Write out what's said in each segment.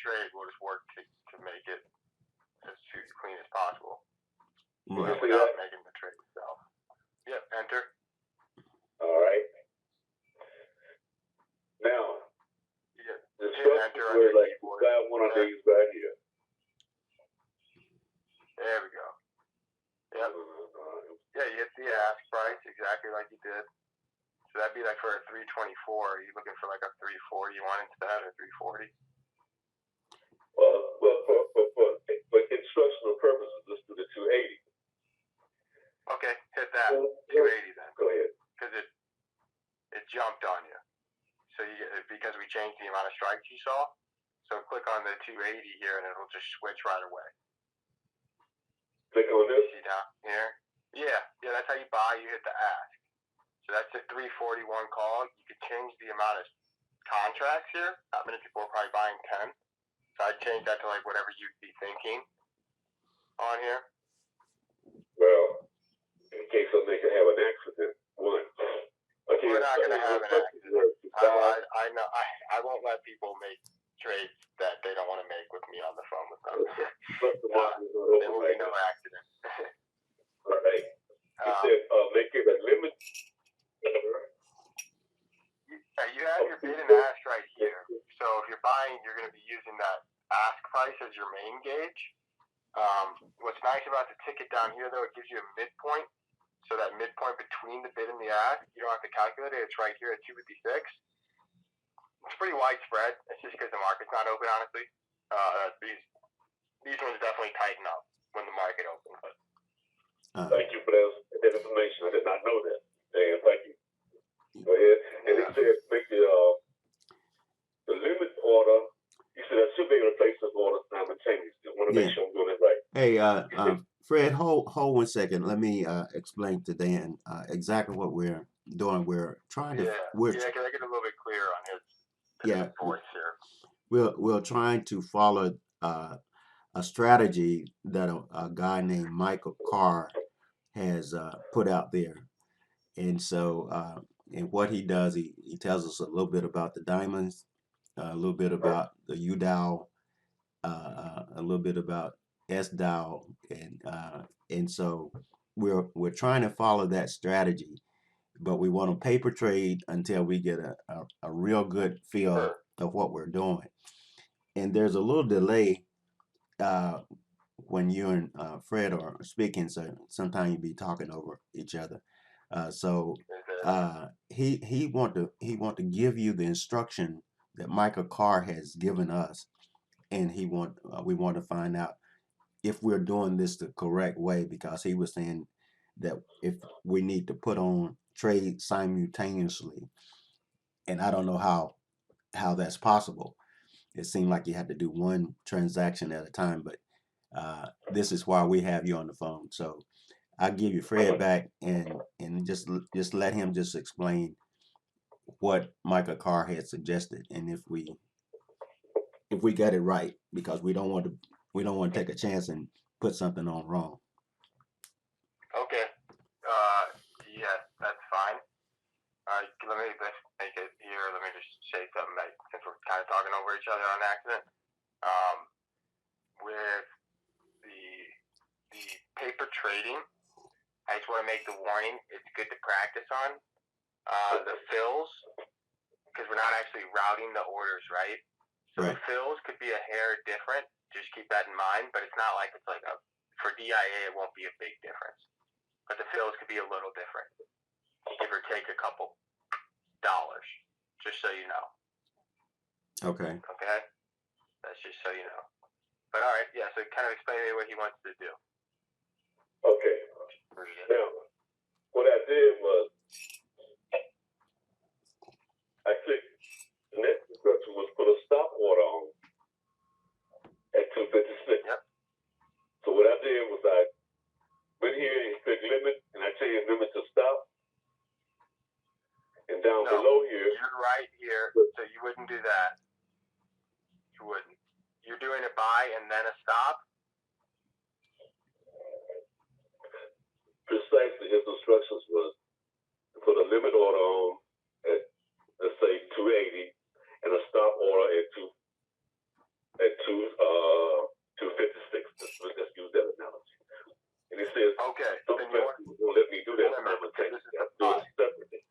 trade, we'll just work to make it as clean as possible. Right. Without making the trade itself. Yep, enter. All right. Now, the instructions enter were like, keyboard. grab one of these right here. There we go. Yep. Yeah, you hit the ask price exactly like you did. So that'd be like for a 324. Are you looking for like a 340 you want instead, or 340? Well, for instructional purposes, let's do the 280. Okay, hit that. 280 then. Go ahead. Because it jumped on you. So because we changed the amount of strikes you saw. So click on the 280 here and it'll just switch right away. Click on this. See down here? Yeah, that's how you buy. You hit the ask. So that's a 341 call. You could change the amount of contracts here. Not many people are probably buying 10. So I'd change that to like whatever you'd be thinking on here. Well, in case something can have an accident, one. Okay, we're not going to have an accident. I know. I won't let people make trades that they don't want to make with me on the phone with them. There will be no accident. All right. You said make it a limit. You have your bid and ask right here. So if you're buying, you're going to be using that ask price as your main gauge. What's nice about the ticket down here, though, it gives you a midpoint. So that midpoint between the bid and the ask, you don't have to calculate it. It's right here at 256. It's pretty widespread. It's just because the market's not open, honestly. These ones definitely tighten up when the market opens. Thank you for that information. I did not know that. Dan, thank you. Go ahead. And he said make the limit order. He said I should be able to place this order simultaneously. I want to make sure I'm doing it right. Hey, Fred, hold 1 second. Let me explain to Dan exactly what we're doing. We're trying to. Can I get a little bit clearer on his voice here? We're trying to follow a strategy that a guy named Michael Carr has put out there, and so and what he does, he tells us a little bit about the diamonds, a little bit about the U Dow, a little bit about S Dow, and so we're trying to follow that strategy, but we want to paper trade until we get a real good feel of what we're doing. And there's a little delay when you and Fred are speaking, so sometimes you be talking over each other. So he want to give you the instruction that Michael Carr has given us, and we want to find out if we're doing this the correct way, because he was saying that if we need to put on trade simultaneously, and I don't know how that's possible. It seemed like you had to do one transaction at a time, but this is why we have you on the phone. So I'll give you Fred back and just let him just explain what Michael Carr had suggested, and if we got it right, because we don't want to take a chance and put something on wrong. Okay. Yeah, that's fine. Let me make it here. Let me just say something since we're kind of talking over each other on accident. With the paper trading, I just want to make the warning. It's good to practice on the fills, because we're not actually routing the orders, right? So the fills could be a hair different. Just keep that in mind. But it's not like it's like for DIA, it won't be a big difference. But the fills could be a little different, give or take a couple dollars, just so you know. Okay. Okay? That's just so you know. But all right, yeah, so kind of explain to me what he wants to do. Okay. Now, what I did was I clicked, the next instruction was put a stop order on at 256. Yep. So what I did was I went here and click limit, and I changed limit to stop. And down below here. You're right here, so you wouldn't do that. You wouldn't. You're doing a buy and then a stop? Precisely, his instructions was to put a limit order on at, let's say, 280, and a stop order at 256. Let's use that analogy. And it says, Okay, some then you want people won't let me do that. limit, I'm gonna take this is it. the Do it 5. separately.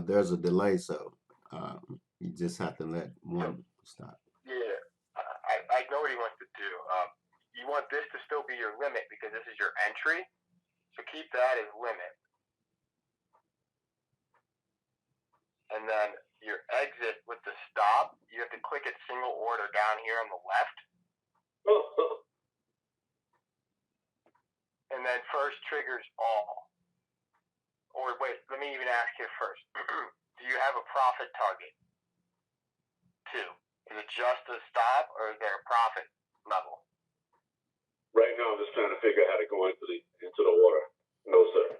There's a delay, so you just have to let one stop. Yeah, I know what he wants to do. You want this to still be your limit because this is your entry, so keep that as limit. And then your exit with the stop, you have to click it single order down here on the left. And then first triggers all. Or wait, let me even ask you first. Do you have a profit target? 2. Is it just a stop or is there a profit level? Right now, I'm just trying to figure out how to go into the order. No, sir.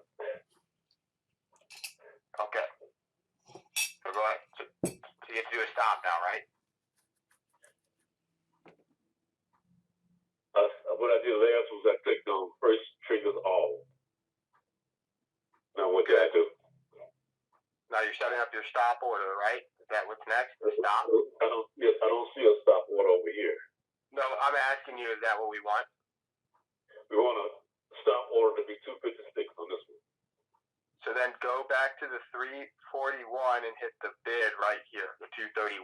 Okay. So go ahead. So you have to do a stop now, right? What I did last was I clicked on first triggers all. Now what did I do? Now you're setting up your stop order, right? Is that what's next? The stop? I don't see a stop order over here. No, I'm asking you, is that what we want? We want a stop order to be 256 on this one. So then go back to the 341 and hit the bid right here, the 231.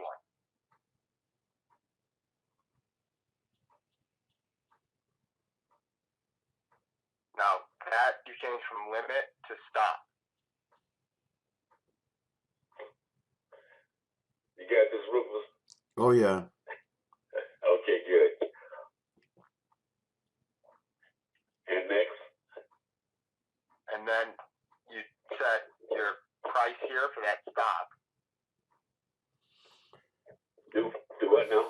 Now that you change from limit to stop. You got this, Rufus? Oh yeah. Okay, good. And next? And then you set your price here for that stop. Do what now?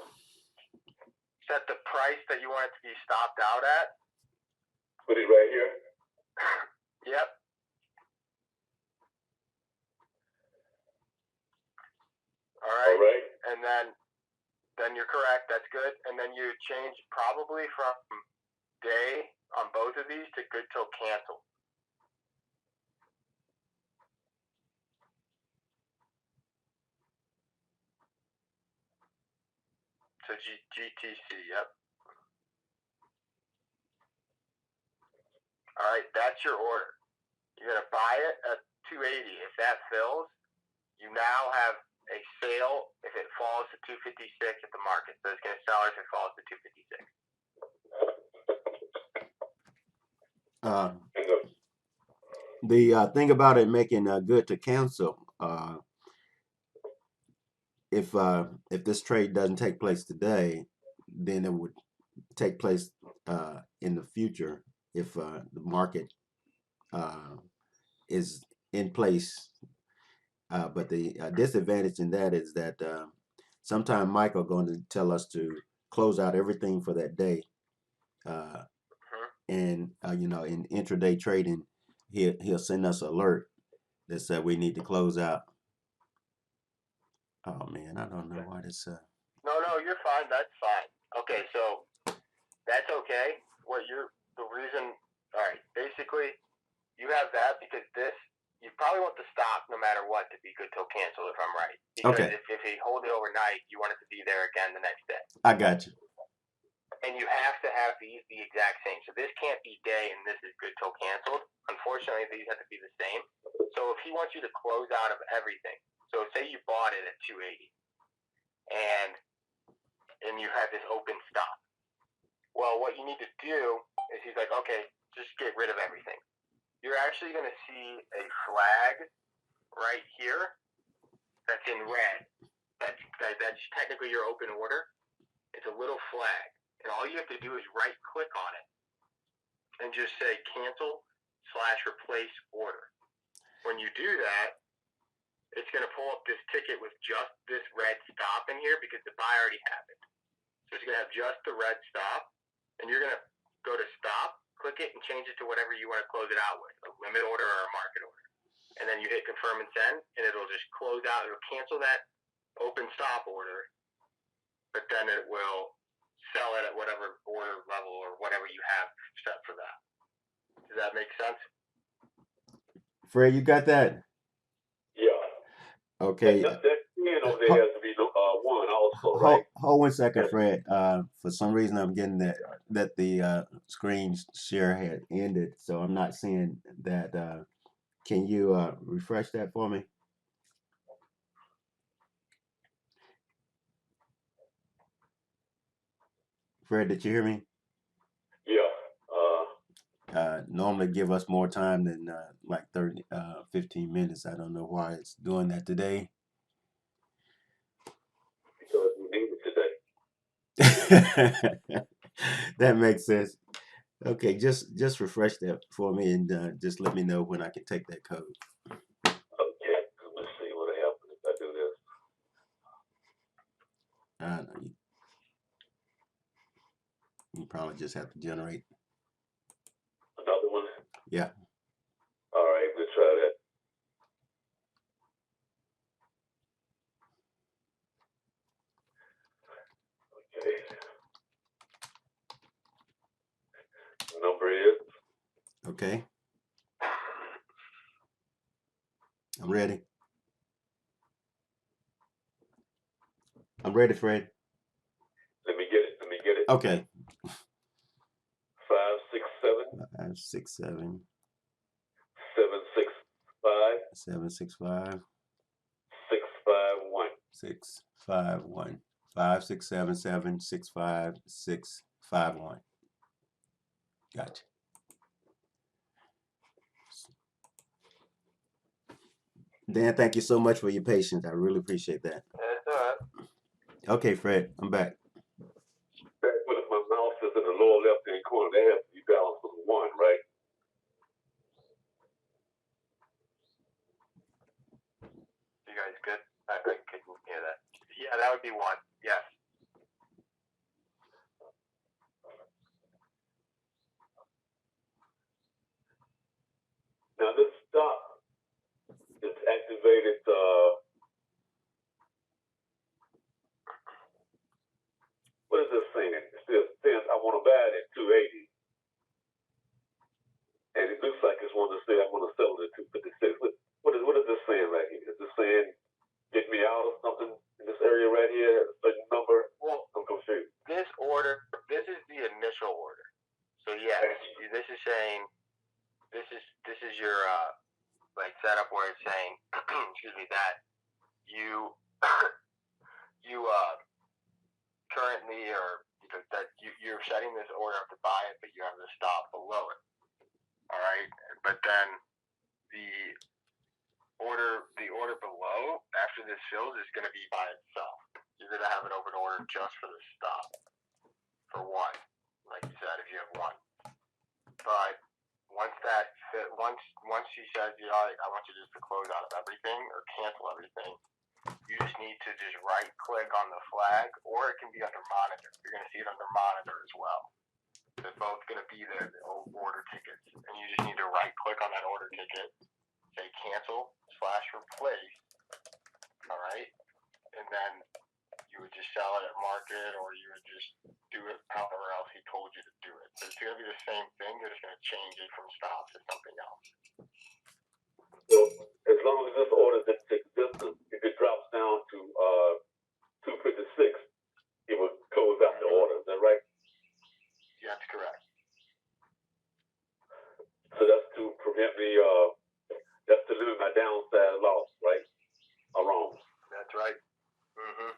Set the price that you want it to be stopped out at. Put it right here? Yep. All right. And then you're correct. That's good. And then you change probably from day on both of these to good till cancel. So GTC, yep. All right, that's your order. You're going to buy it at 280. If that fills, you now have a sale if it falls to 256 at the market. So it's going to sell if it falls to 256. The thing about it making good to cancel, if this trade doesn't take place today, then it would take place in the future if the market is in place. But the disadvantage in that is that sometime Michael going to tell us to close out everything for that day, and you know, in intraday trading, he'll send us an alert that said we need to close out. Oh man, I don't know why this. No, you're fine. That's fine. Okay, so that's okay. The reason? All right, basically, you have that because this. You probably want the stop no matter what to be good till cancel if I'm right. Because Okay. if you hold it overnight, you want it to be there again the next day. I got you. And you have to have these the exact same. So this can't be day and this is good till canceled. Unfortunately, these have to be the same. So if he wants you to close out of everything, so say you bought it at 280 and you had this open stop. Well, what you need to do is he's like, okay, just get rid of everything. You're actually going to see a flag right here that's in red. That's technically your open order. It's a little flag. And all you have to do is right click on it and just say cancel/replace order. When you do that, it's going to pull up this ticket with just this red stop in here because the buy already happened. So it's going to have just the red stop, and you're going to go to stop, click it, and change it to whatever you want to close it out with, a limit order or a market order. And then you hit confirm and send, and it'll just close out. It'll cancel that open stop order, but then it will sell it at whatever order level or whatever you have set for that. Does that make sense? Fred, you got that? Yeah. Okay. That over there has to be 1 also, right? Hold 1 second, Fred. For some reason, I'm getting that the screen share had ended, so I'm not seeing that. Can you refresh that for me, Fred? Did you hear me? Yeah. Normally give us more time than like 15 minutes. I don't know why it's doing that today. Because we need it today. That makes sense. Okay, just refresh that for me and just let me know when I can take that code. Okay. Let's see what happens if I do this. You probably just have to generate. Another one? Yeah. All right, we'll try that. Okay. Number is? Okay. I'm ready. I'm ready, Fred. Let me get it. Okay. 567 567 765 765 651. 651 5677 65651. Gotcha. Dan, thank you so much for your patience. I really appreciate that. That's all right. Okay, Fred, I'm back. Back when my mouse is in the lower left hand corner, they have to be balanced with 1, right? You guys good? I couldn't hear that. Yeah, that would be 1. Yes. Now this stop is activated. What is this saying? It says I want to buy it at 280, and it looks like it's wanting to say I want to sell it at 256. What is this saying right here? Is this saying get me out of something in this area right here, a certain number? Well, I'm confused. this is the initial order. So yes, this is saying this is your like setup where it's saying excuse me, that you you currently or that you're setting this order up to buy it, but you have the stop below it. All right, but then the order below after this fills is going to be by itself. You're going to have an open order just for the stop for 1, like you said, if you have 1. But once she says, I want you just to close out of everything or cancel everything, you just need to just right click on the flag, or it can be under monitor. You're going to see it under monitor as well. They're both going to be there, the order tickets, and you just need to right click on that order ticket, say cancel/replace. All right, and then you would just sell it at market, or you would just do it however else he told you to do it. So it's going to be the same thing. You're just going to change it from stop to something else. So as long as this order is existent, if it drops down to 256, it will close out the order. Is that right? Yeah, that's correct. So that's to prevent me. That's to limit my downside loss, right? Or wrong? That's right. Mm-hmm.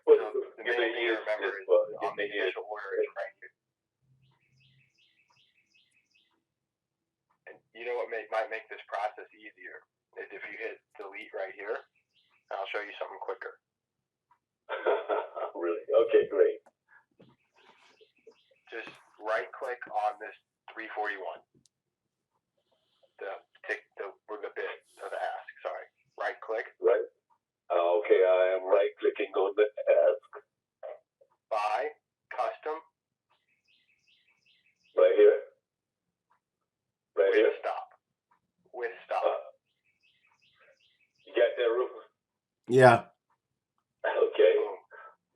Well, So the main thing to remember is on the initial order is right here. And you know what might make this process easier is if you hit delete right here, and I'll show you something quicker. Really? Okay, great. Just right click on this 341. The bid of the ask. Sorry. Right click. Right. Okay, I am right clicking on the ask. Buy custom. Right here. Right with here. Stop. With stop. You got that, Rufus? Yeah. Okay. Boom.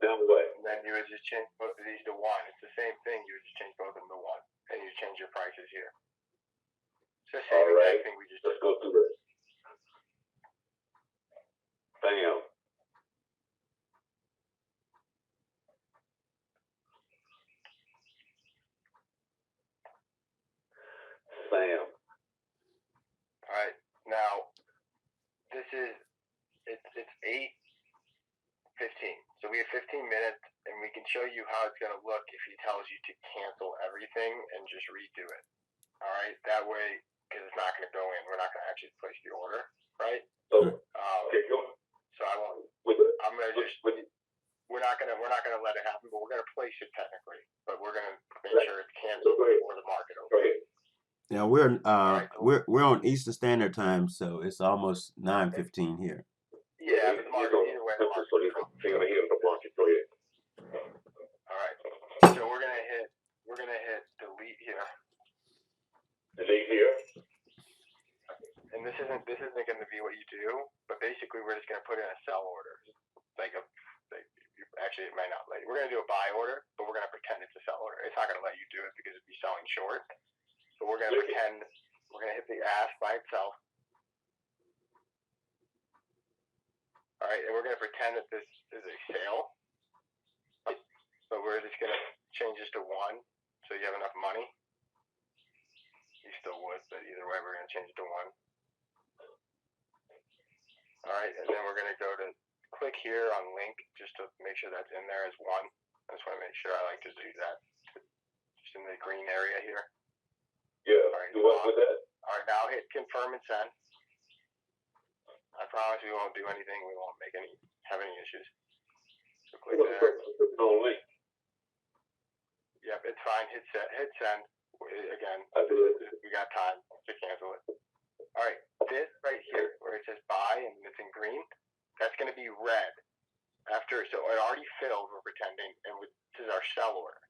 Now what? And then you would just change both of these to 1. It's the same thing. You would just change both of them to 1, and you change your prices here. It's the same exact thing we just did. Let's go through this. Bam. Sam. All right. Now, this is it's 8:15. So we have 15 minutes, and we can show you how it's going to look if he tells you to cancel everything and just redo it. All right. That way, because it's not going to go in, we're not going to actually place the order, right? So, okay, go. So I won't. I'm going to just. We're not gonna let it happen, but we're gonna place it technically. But we're gonna make sure it's canceled before the market opens. Go ahead. Yeah, we're on Eastern Standard Time, so it's almost 9:15 here. Yeah, but the market either way. The market. So you're gonna hit the market. Go ahead. All right. So we're gonna hit delete here. Delete here. And this isn't gonna be what you do, but basically we're just gonna put in a sell order, actually it might not let you. We're going to do a buy order, but we're going to pretend it's a sell order. It's not going to let you do it because it'd be selling short. So we're going to pretend we're going to hit the ask by itself. All right, and we're going to pretend that this is a sale. So we're just going to change this to 1 so you have enough money. You still would, but either way we're going to change it to 1. All right, and then we're going to go to click here on link just to make sure that's in there as 1. I just want to make sure I like to do that. Just in the green area here. Yeah. All right, do what with that? All right, now hit confirm and send. I promise we won't do anything. We won't have any issues. So click there. No link. Yep, it's fine. Hit send. Again, we got time to cancel it. All right, this right here where it says buy and it's in green. That's going to be red. So it already filled, we're pretending, and this is our sell order.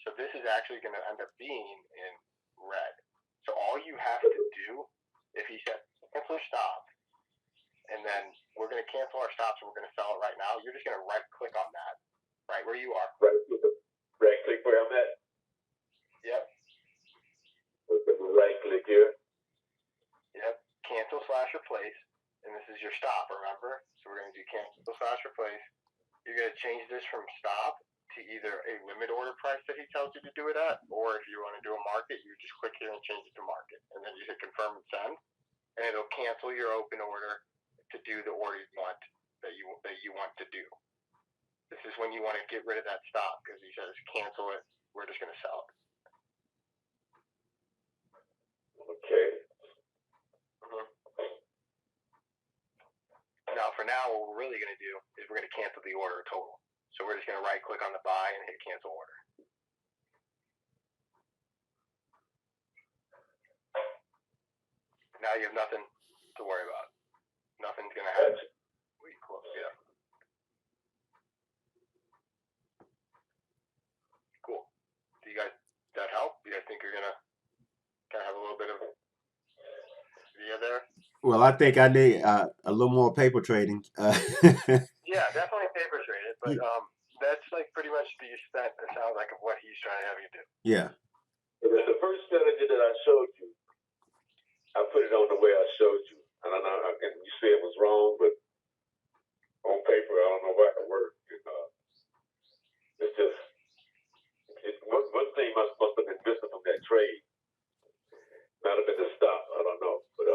So this is actually going to end up being in red. So all you have to do, if you set cancel stop, and then we're going to cancel our stops and we're going to sell it right now, you're just going to right click on that, right where you are. Right click where I'm at? Yep. Right click here. Yep. Cancel / replace. And this is your stop, remember? So we're going to do cancel / replace. You're going to change this from stop to either a limit order price that he tells you to do it at, or if you want to do a market, you just click here and change it to market. And then you hit confirm and send, and it'll cancel your open order to do the order you want that you want to do. This is when you want to get rid of that stop because he says cancel it. We're just going to sell it. Okay. Now, for now, what we're really going to do is we're going to cancel the order total. So we're just going to right click on the buy and hit cancel order. Now you have nothing to worry about. Nothing's going to happen. We close, yeah. Cool. Do you guys, that help? Do you guys think you're going to kind of have a little bit of idea there? Well, I think I need a little more paper trading. Yeah, definitely paper trade it, but that's like pretty much the extent, it sounds like, of what he's trying to have you do. Yeah. The first strategy that I showed you, I put it on the way I showed you. And I know, and you say it was wrong, but on paper, I don't know why it worked. It's just, one thing must have been missing from that trade. Might have been the stop, I don't know. But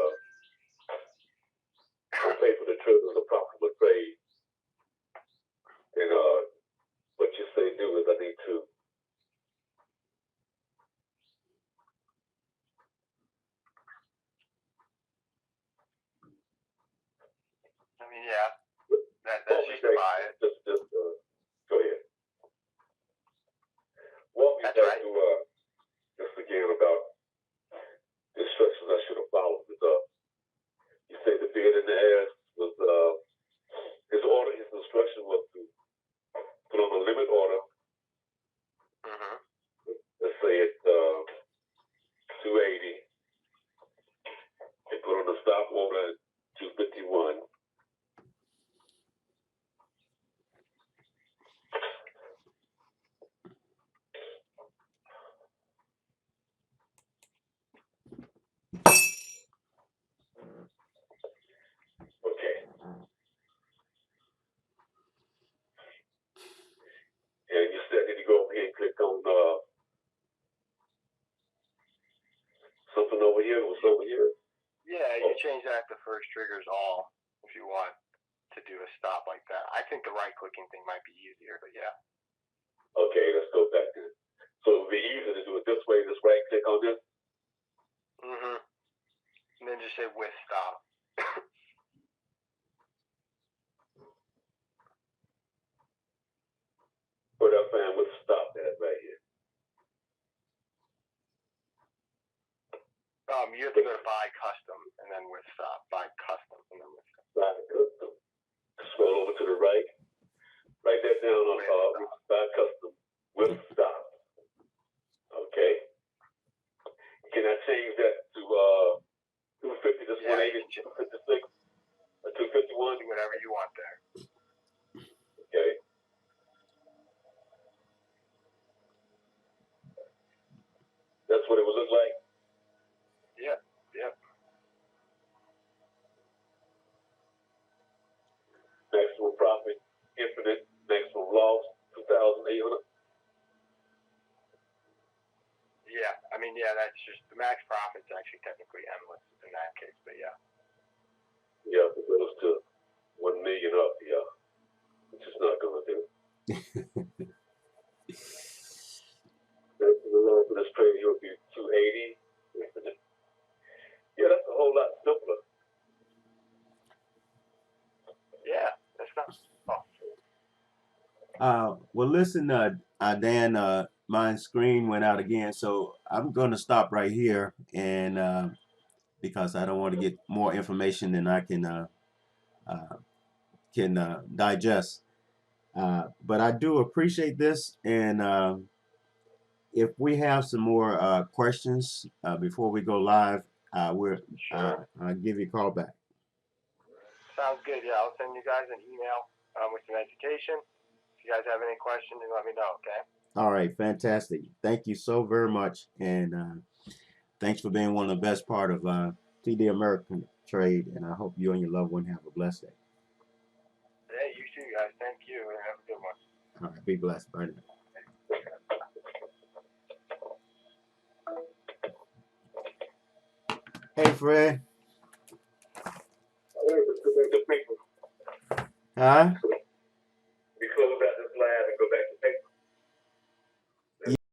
on paper, the trade was a profitable trade. And what you say do is I need to. I mean, yeah, that's just to buy it. Just go ahead. Walk me That's back right. to just again about the instructions I should have followed. You say the bid in the ass was his instruction was to put on a limit order. Mm-hmm. Let's say it's 280, and put on a stop order at 251. here and what's over here? Yeah, you change that to first triggers all if you want to do a stop like that. I think the right clicking thing might be easier, but yeah. Okay, let's go back to it. So it would be easier to do it this way, just right click on this. Mm-hmm. And then just say with stop. Put up and with stop that right here. You have to go to buy custom and then with stop. Buy custom and then with stop. Buy custom. Scroll over to the right. Write that down on buy custom with stop. Okay. Can I change that to 250 to 180, 256, or 251? Do whatever you want there. Okay. That's what it would look like. Yep. Yep. Maximum profit, infinite, maximum loss, 2,800. Yeah. I mean, yeah, that's just the max profit's actually technically endless in that case, but yeah. Yeah, it goes to 1 million up, yeah. Which is not gonna do. The loss for this trade here would be 280. Yeah, that's a whole lot simpler. Yeah, that's not. Well, listen, Dan, my screen went out again, so I'm going to stop right here, and because I don't want to get more information than I can digest. But I do appreciate this, and if we have some more questions before we go live, Sure. I'll give you a call back. Sounds good. Yeah, I'll send you guys an email with some education. If you guys have any questions, you let me know, okay? All right, fantastic. Thank you so very much, and thanks for being one of the best part of TD American Trade, and I hope you and your loved one have a blessed day. Yeah, you too, guys. Thank you, and have a good one. All right, be blessed. Bye now. Hey, Fred. Huh?